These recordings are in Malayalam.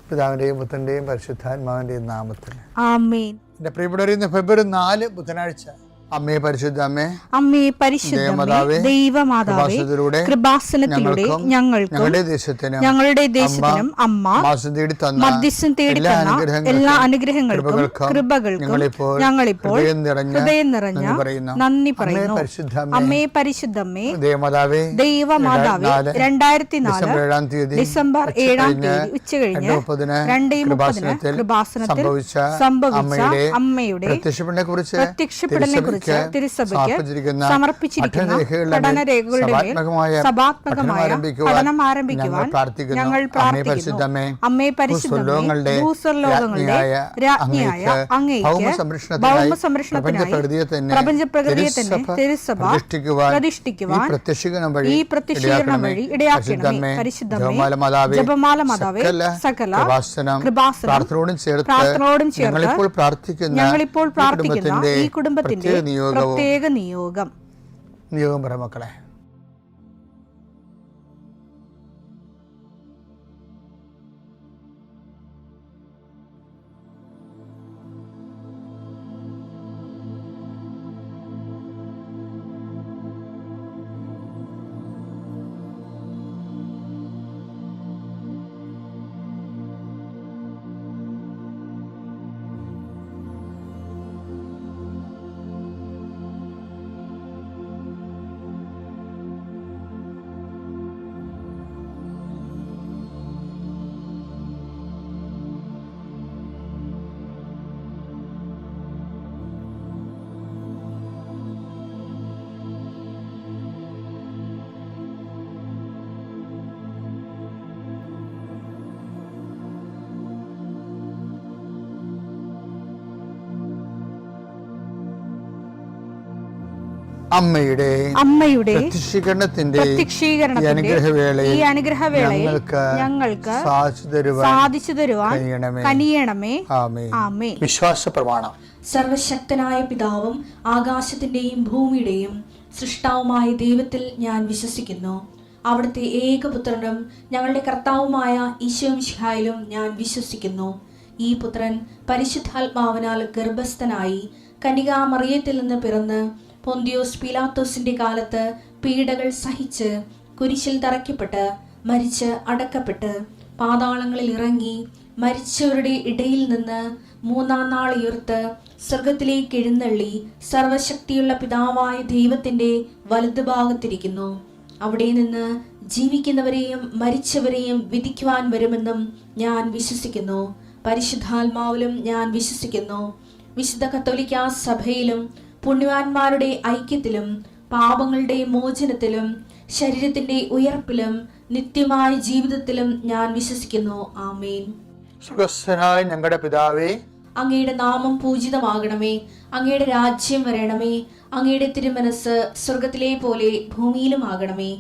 പിതാവിൻ്റെയും പുത്രൻ്റെയും പരിശുദ്ധാത്മാവിൻ്റെയും നാമത്തിൽ ആമേൻ. എൻ്റെ പ്രിയപ്പെട്ടവരെ, ഇന്ന് ഫെബ്രുവരി 4 ബുധനാഴ്ച. അമ്മേ പരിശുദ്ധ അമ്മേ, അമ്മേ പരിശുദ്ധമേ, ദൈവമാതാവേ, കൃപാസനത്തിലൂടെ ഞങ്ങൾക്കും ഞങ്ങളുടെ ദേശത്തിനും അമ്മ മധ്യസ്ഥം തേടി തന്ന എല്ലാ അനുഗ്രഹങ്ങൾക്കും കൃപകൾക്കും ഞങ്ങളിപ്പോൾ ഹൃദയം നിറഞ്ഞ നന്ദി പറയുന്നു. അമ്മേ പരിശുദ്ധമേ, ദൈവമാതാവേ, 2004 ഡിസംബർ 7 ഉച്ചകഴിഞ്ഞ് 2:30 കൃപാസനത്തിൽ സംഭവിച്ച അമ്മയുടെ പ്രത്യക്ഷപ്പെടലിനെ കുറിച്ച് തിരുസഭയ്ക്ക് സമർപ്പിച്ചിരിക്കുന്ന പഠനരേഖകളുടെ മേൽ സഭാത്മകമായ പഠനം ആരംഭിക്കുവാൻ ഞങ്ങൾ പ്രാർത്ഥിക്കുന്നു. അമ്മേ പരിശുദ്ധമേ, ഭൂസ്വർലോകങ്ങളുടെ രാജ്ഞിയായ അങ്ങേയ്ക്ക് ഭൗമസംരക്ഷണത്തിനായി പ്രപഞ്ചപ്രകൃതിയെ തന്നെ തിരുസഭ പ്രതിഷ്ഠിക്കുവാൻ ഈ പ്രത്യക്ഷീകരണം വഴി ഇടയാക്കണമേ. പരിശുദ്ധമേ, ജപമാല മാതാവേ, സകല കൃപാസനം പ്രാർത്ഥനയോടും ചേർത്ത് ഞങ്ങളിപ്പോൾ പ്രാർത്ഥിക്കുന്ന ഈ കുടുംബത്തിന്റെ പ്രത്യേക നിയോഗം പറ മക്കളെ. അമ്മയുടെ പ്രത്യക്ഷീകരണത്തിന്റെ ഈ അനുഗ്രഹവേളയിൽ ഞങ്ങൾക്ക് സാധിച്ചു തരുവാൻ കനിയണമേ. ആമേൻ. വിശ്വാസ പ്രമാണം. സർവശക്തനായ പിതാവും ആകാശത്തിന്റെയും ഭൂമിയുടെയും സൃഷ്ടാവുമായ ദൈവത്തിൽ ഞാൻ വിശ്വസിക്കുന്നു. അവിടുത്തെ ഏകപുത്രനും ഞങ്ങളുടെ കർത്താവുമായ ഈശോ മിശിഹായിലും ഞാൻ വിശ്വസിക്കുന്നു. ഈ പുത്രൻ പരിശുദ്ധാത്മാവിനാൽ ഗർഭസ്ഥനായി കന്യകാമറിയത്തിൽ നിന്ന് പിറന്ന് പൊന്തിയോസ് പീലാത്തോസിന്റെ കാലത്ത് പീഡകൾ സഹിച്ച് കുരിശിൽ തറയ്ക്കപ്പെട്ട് മരിച്ച് അടക്കപ്പെട്ട് പാതാളങ്ങളിൽ ഇറങ്ങി മരിച്ചവരുടെ ഇടയിൽ നിന്ന് 3-ാം നാൾ ഉയർത്ത് സ്വർഗത്തിലേക്ക് എഴുന്നള്ളി സർവശക്തിയുള്ള പിതാവായ ദൈവത്തിന്റെ വലതുഭാഗത്തിരിക്കുന്നു. അവിടെ നിന്ന് ജീവിക്കുന്നവരെയും മരിച്ചവരെയും വിധിക്കുവാൻ വരുമെന്നും ഞാൻ വിശ്വസിക്കുന്നു. പരിശുദ്ധാത്മാവിലും ഞാൻ വിശ്വസിക്കുന്നു. വിശുദ്ധ കത്തോലിക്കാ സഭയിലും പുണ്യവാന്മാരുടെ ഐക്യത്തിലും പാപങ്ങളുടെ മോചനത്തിലും ശരീരത്തിന്റെ ഉയർപ്പിലും നിത്യമായ ജീവിതത്തിലും ഞാൻ വിശ്വസിക്കുന്നു. ആമേൻ. സുഖസ്ഥനായ ഞങ്ങളുടെ പിതാവേ, അങ്ങയുടെ നാമം പൂജിതമാകണമേ. അങ്ങയുടെ രാജ്യം വരണമേ. അങ്ങയുടെ തിരുമനസ് സ്വർഗത്തിലെ പോലെ ഭൂമിയിലും ആകണമേ.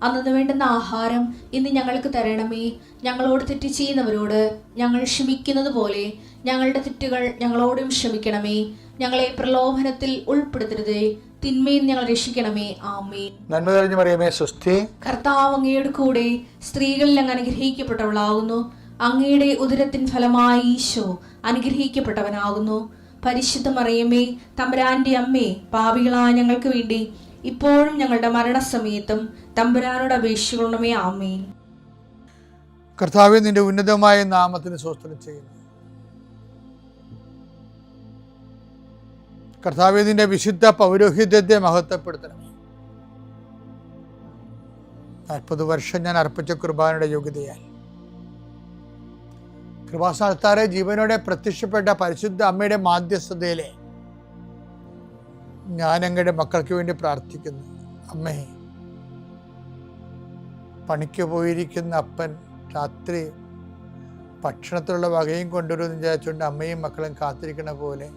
അന്നു വേണ്ടുന്ന ആഹാരം ഇന്ന് ഞങ്ങൾക്ക് തരണമേ. ഞങ്ങളോട് തെറ്റ് ചെയ്യുന്നവരോട് ഞങ്ങൾ ക്ഷമിക്കുന്നത് പോലെ ഞങ്ങളുടെ തെറ്റുകൾ ഞങ്ങളോടും ക്ഷമിക്കണമേ. ഞങ്ങളെ പ്രലോഭനത്തിൽ ഉൾപ്പെടുത്തരുതേ, തിന്മയിൽ ഞങ്ങൾ രക്ഷിക്കണമേ. ആമേൻ. നന്മ നിറഞ്ഞ മറിയമേ, സ്വസ്തി. കർത്താവ് അങ്ങയുടെ കൂടെ സ്ത്രീകളിൽ അങ്ങ് അനുഗ്രഹിക്കപ്പെട്ടവളാകുന്നു. അങ്ങയുടെ ഉദരത്തിൻ ഫലമായി ഈശോ അനുഗ്രഹിക്കപ്പെട്ടവനാകുന്നു. പരിശുദ്ധ മറിയമേ, തമ്പുരാന്റെ അമ്മേ, പാപികളായ ഞങ്ങൾക്ക് വേണ്ടി ഇപ്പോഴും ഞങ്ങളുടെ മരണസമയത്തും തമ്പുരാനോട് അപേക്ഷിക്കണമേ. ആമേൻ. കർത്താവേ, നിന്റെ ഉന്നതമായ നാമത്തിന് സ്തോത്രം ചെയ്യുന്നു. കർത്താവേ, നിന്റെ വിശുദ്ധ പൗരോഹിത്യത്തെ മഹത്വപ്പെടുത്തണമേ. 40 വർഷം ഞാൻ അർപ്പിച്ച കുർബാനയുടെ യോഗ്യതയാൽ കൃപാസ്ഥാനത്താറെ ജീവനോടെ പ്രത്യക്ഷപ്പെട്ട പരിശുദ്ധ അമ്മയുടെ മാധ്യസ്ഥതയിലെ ഞാൻ അങ്ങയുടെ മക്കൾക്ക് വേണ്ടി പ്രാർത്ഥിക്കുന്നു. അമ്മേ, പണിക്ക് പോയിരിക്കുന്ന അപ്പൻ രാത്രി ഭക്ഷണത്തിലുള്ള വകയും കൊണ്ടുവരുമെന്ന് വിചാരിച്ചുകൊണ്ട് അമ്മയും മക്കളും കാത്തിരിക്കണ പോലെ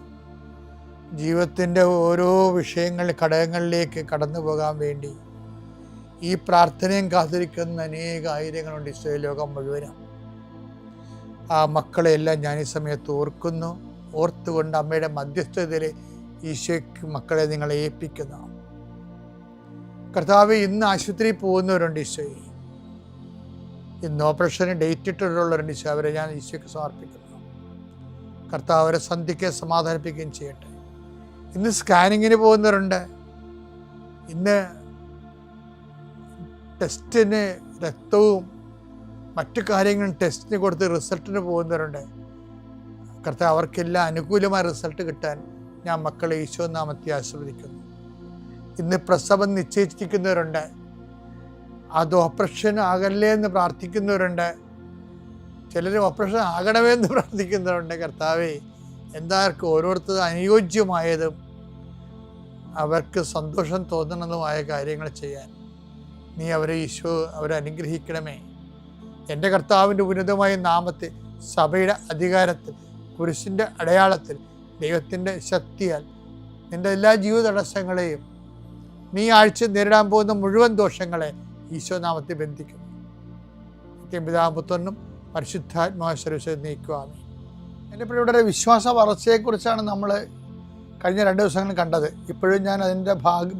ജീവിതത്തിൻ്റെ ഓരോ ഘടകങ്ങളിലേക്ക് കടന്നു പോകാൻ വേണ്ടി ഈ പ്രാർത്ഥനയും കാത്തിരിക്കുന്ന ആയിരങ്ങളുണ്ട് ഇസ്രായേൽ ലോകം മുഴുവനും. ആ മക്കളെയെല്ലാം ഞാൻ ഈ സമയത്ത് ഓർത്തുകൊണ്ട് അമ്മയുടെ മധ്യസ്ഥതയിൽ ഈശോയ്ക്ക് മക്കളെ നിങ്ങളെ ഏൽപ്പിക്കുന്നു. കർത്താവ്, ഇന്ന് ആശുപത്രിയിൽ പോകുന്നവരുണ്ട് ഈശോയെ. ഇന്ന് ഓപ്പറേഷന് ഡേറ്റ് ഇട്ടിട്ടുള്ളവരുണ്ട് ഈശോ, അവരെ ഞാൻ ഈശോയ്ക്ക് സമർപ്പിക്കുന്നു. കർത്താവ് അവരെ സന്ധിക്ക് സമാധാനിപ്പിക്കുകയും ചെയ്യട്ടെ. ഇന്ന് സ്കാനിങ്ങിന് പോകുന്നവരുണ്ട്, ഇന്ന് ടെസ്റ്റിന് രക്തവും മറ്റു കാര്യങ്ങളും ടെസ്റ്റിന് കൊടുത്ത് റിസൾട്ടിന് പോകുന്നവരുണ്ട്. കർത്താവ് അവർക്കെല്ലാം അനുകൂലമായ റിസൾട്ട് കിട്ടാൻ ഞാൻ മക്കളെ ഈശോ നാമത്തെ ആശീർവദിക്കുന്നു. ഇന്ന് പ്രസവം നിശ്ചയിച്ചിരിക്കുന്നവരുണ്ട്, അത് ഓപ്പറേഷൻ ആകല്ലേ എന്ന് പ്രാർത്ഥിക്കുന്നവരുണ്ട്, ചിലർ ഓപ്പറേഷൻ ആകണമേ എന്ന് പ്രാർത്ഥിക്കുന്നവരുണ്ട്. കർത്താവേ, എന്താർക്കും ഓരോരുത്തരും അനുയോജ്യമായതും അവർക്ക് സന്തോഷം തോന്നണതുമായ കാര്യങ്ങൾ ചെയ്യാൻ നീ അവരെ ഈശോ അവരെ അനുഗ്രഹിക്കണമേ. എൻ്റെ കർത്താവിൻ്റെ ഉന്നതമായ നാമത്തിൽ, സഭയുടെ അധികാരത്തിൽ, കുരിശിൻ്റെ അടയാളത്തിൽ, ദൈവത്തിൻ്റെ ശക്തിയാൽ നിൻ്റെ എല്ലാ ജീവിത തടസ്സങ്ങളെയും നീ ആഴ്ച നേരിടാൻ പോകുന്ന മുഴുവൻ ദോഷങ്ങളെ ഈശോ നാമത്തിൽ ബന്ധിക്കുന്നു. പിതാപുത്രനും പരിശുദ്ധാത്മാശ്വരം നീക്കുവാമേ. എൻ്റെ പ്രിയപ്പെട്ടവരെ, വിശ്വാസ വളർച്ചയെക്കുറിച്ചാണ് നമ്മൾ കഴിഞ്ഞ 2 ദിവസങ്ങളിൽ കണ്ടത്. ഇപ്പോഴും ഞാൻ അതിൻ്റെ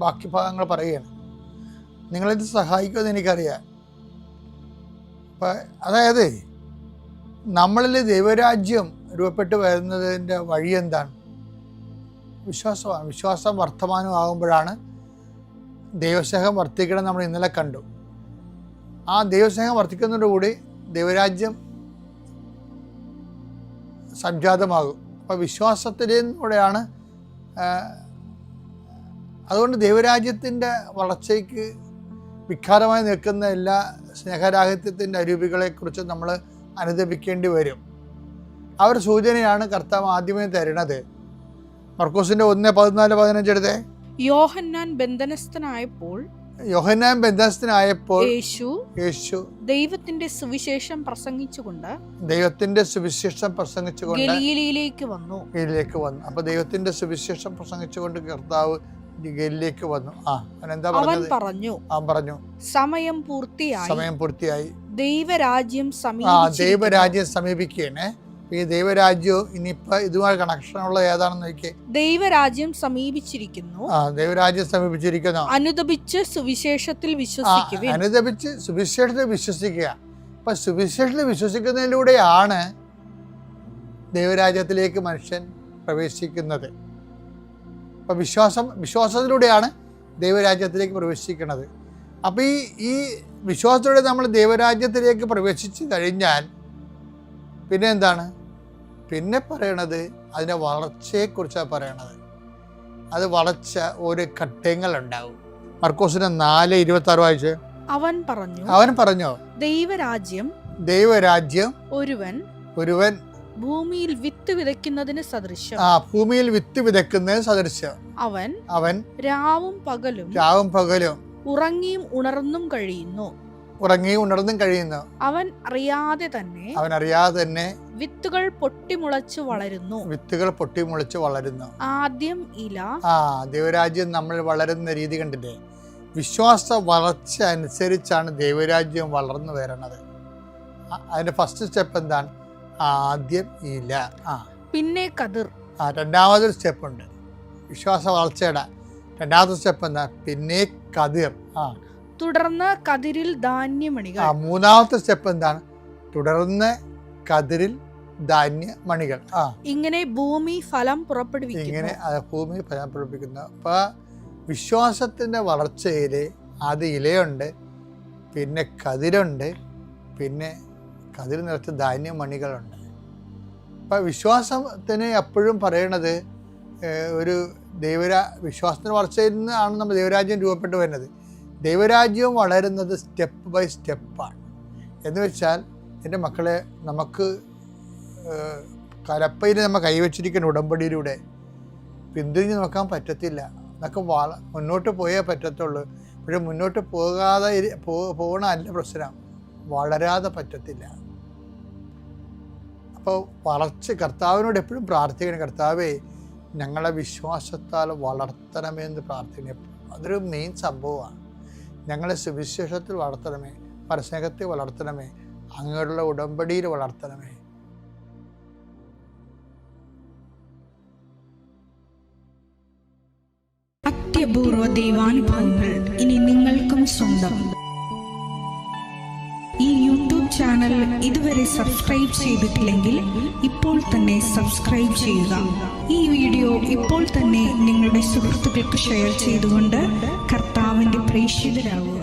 ബാക്കി ഭാഗങ്ങൾ പറയുകയാണ്. നിങ്ങളിത് സഹായിക്കുമെന്ന് എനിക്കറിയാം. അതായത് നമ്മളിൽ ദൈവരാജ്യം രൂപപ്പെട്ട് വരുന്നതിൻ്റെ വഴി എന്താണ്? വിശ്വാസമാണ്. വിശ്വാസം വർത്തമാനമാകുമ്പോഴാണ് ദൈവസ്നേഹം വർദ്ധിക്കണം. നമ്മൾ ഇന്നലെ കണ്ടു. ആ ദൈവസ്നേഹം വർദ്ധിക്കുന്നതോടുകൂടി ദൈവരാജ്യം സംജാതമാകും. അപ്പോൾ വിശ്വാസത്തിലൂടെയാണ്. അതുകൊണ്ട് ദൈവരാജ്യത്തിൻ്റെ വളർച്ചയ്ക്ക് വികാരമായി നിൽക്കുന്ന എല്ലാ സ്നേഹരാഹിത്യത്തിൻ്റെ അരൂപികളെക്കുറിച്ച് നമ്മൾ അനുദപിക്കേണ്ടി വരും. ആ ഒരു സൂചനയാണ് കർത്താവ് ആദ്യമേ തരുന്നത്. മർക്കോസിൻ്റെ 1:14-15 എടുത്തേ. യോഹന്നാൻ ബന്ധനസ്ഥനായപ്പോൾ യേശു ദൈവത്തിന്റെ സുവിശേഷം പ്രസംഗിച്ചുകൊണ്ട് ഗലീലയിലേക്ക് വന്നു. അപ്പൊ ദൈവത്തിന്റെ സുവിശേഷം പ്രസംഗിച്ചുകൊണ്ട് കർത്താവ് ഗലീലയിലേക്ക് വന്നു. അവൻ പറഞ്ഞു, സമയം പൂർത്തിയായി, ദൈവരാജ്യം സമീപിക്കുകയാണ്. ഈ ദൈവരാജ്യവും ഇനിയിപ്പോ ഇതുമായി കണക്ഷനുള്ള ഏതാണെന്ന് നോക്കിയേ. ദൈവരാജ്യം സമീപിച്ചിരിക്കുന്നു. അനുദപിച്ച് സുവിശേഷത്തിൽ വിശ്വസിക്കുക. അപ്പൊ സുവിശേഷത്തിൽ വിശ്വസിക്കുന്നതിലൂടെയാണ് ദൈവരാജ്യത്തിലേക്ക് മനുഷ്യൻ പ്രവേശിക്കുന്നത്. അപ്പൊ വിശ്വാസത്തിലൂടെയാണ് ദൈവരാജ്യത്തിലേക്ക് പ്രവേശിക്കുന്നത്. അപ്പൊ ഈ വിശ്വാസത്തോടെ നമ്മൾ ദൈവരാജ്യത്തിലേക്ക് പ്രവേശിച്ചു കഴിഞ്ഞാൽ പിന്നെ എന്താണ്? പിന്നെ പറയണത് അതിൻ്റെ വളർച്ചയെക്കുറിച്ചാണ് പറയണത്. അത് വളർച്ച ഓരോ ഘട്ടങ്ങളുണ്ടാവും. മർക്കോസിന്റെ 4:26 വായിച്ച്. അവൻ പറഞ്ഞു ദൈവരാജ്യം ഒരുവൻ ഭൂമിയിൽ വിത്ത് വിതയ്ക്കുന്നതിന് സദൃശം. ഭൂമിയിൽ വിത്ത് വിതയ്ക്കുന്നതിന് സദൃശം. അവൻ രാവും പകലും ഉറങ്ങിയും ഉണർന്നും കഴിയുന്നു. അവൻ അറിയാതെ തന്നെ വിത്തുകൾ പൊട്ടിമുളച്ചു വളരുന്നു. ആദ്യം ഇല. ദൈവരാജ്യം നമ്മൾ വളരുന്ന രീതി കണ്ടില്ലേ? വിശ്വാസ വളർച്ച അനുസരിച്ചാണ് ദൈവരാജ്യം വളർന്നു വരണത്. അതിന്റെ ഫസ്റ്റ് സ്റ്റെപ്പ് എന്താണ്? ആദ്യം ഇല, പിന്നെ കതിർ. രണ്ടാമതൊരു സ്റ്റെപ്പ് ഉണ്ട് വിശ്വാസ വളർച്ചയുടെ. രണ്ടാമത്തെ സ്റ്റെപ്പ് എന്താ? പിന്നെ കതിർ. തുടർന്ന് കതിരിൽ ധാന്യമണികൾ. മൂന്നാമത്തെ സ്റ്റെപ്പ് എന്താണ്? തുടർന്ന് കതിരിൽ ധാന്യമണികൾ. ഇങ്ങനെ ഭൂമി ഫലം പുറപ്പെടുവിക്കുന്നു. അപ്പൊ വിശ്വാസത്തിന്റെ വളർച്ചയില് ആദ്യം ഇലയുണ്ട്, പിന്നെ കതിരുണ്ട്, പിന്നെ കതിർ നിറച്ച് ധാന്യമണികളുണ്ട്. അപ്പൊ വിശ്വാസത്തിന് എപ്പോഴും പറയണത് ഒരു വിശ്വാസത്തിന്റെ വളർച്ചയിൽ നിന്നാണ് നമ്മൾ ദൈവരാജ്യം രൂപപ്പെട്ടു വരുന്നത്. ദൈവരാജ്യവും വളരുന്നത് സ്റ്റെപ്പ് ബൈ സ്റ്റെപ്പാണ്. എന്ന് വെച്ചാൽ എൻ്റെ മക്കളെ, നമുക്ക് കലപ്പയിൽ നമ്മൾ കൈവച്ചിരിക്കുന്ന ഉടമ്പടിയിലൂടെ പിന്തിരിഞ്ഞ് നോക്കാൻ പറ്റത്തില്ല. നമുക്ക് മുന്നോട്ട് പോയേ പറ്റത്തുള്ളൂ. പക്ഷെ മുന്നോട്ട് പോകണമല്ല പ്രശ്നം, വളരാതെ പറ്റത്തില്ല. അപ്പോൾ കർത്താവിനോട് എപ്പോഴും പ്രാർത്ഥിക്കണം, കർത്താവേ ഞങ്ങളെ വിശ്വാസത്താൽ വളർത്തണമെന്ന് പ്രാർത്ഥിക്കണം. അതൊരു മെയിൻ സംഭവമാണ്. ഞങ്ങളെ സുവിശേഷത്തിൽ വളർത്തണമേ, പരസ്നേഹത്തിൽ വളർത്തണമേ, അങ്ങോട്ടുള്ള ഉടമ്പടിയിൽ വളർത്തണമേ. അത്യപൂർവ ദൈവാനുഭവങ്ങൾ ഇനി നിങ്ങൾക്കും സ്വന്തം. ഈ യൂട്യൂബ് ചാനൽ ഇതുവരെ സബ്സ്ക്രൈബ് ചെയ്തിട്ടില്ലെങ്കിൽ ഇപ്പോൾ തന്നെ സബ്സ്ക്രൈബ് ചെയ്യുക. ഈ വീഡിയോ ഇപ്പോൾ തന്നെ നിങ്ങളുടെ സുഹൃത്തുക്കൾക്ക് ഷെയർ ചെയ്തുകൊണ്ട് കർത്താവിൻ്റെ പ്രേക്ഷിതരാകുക.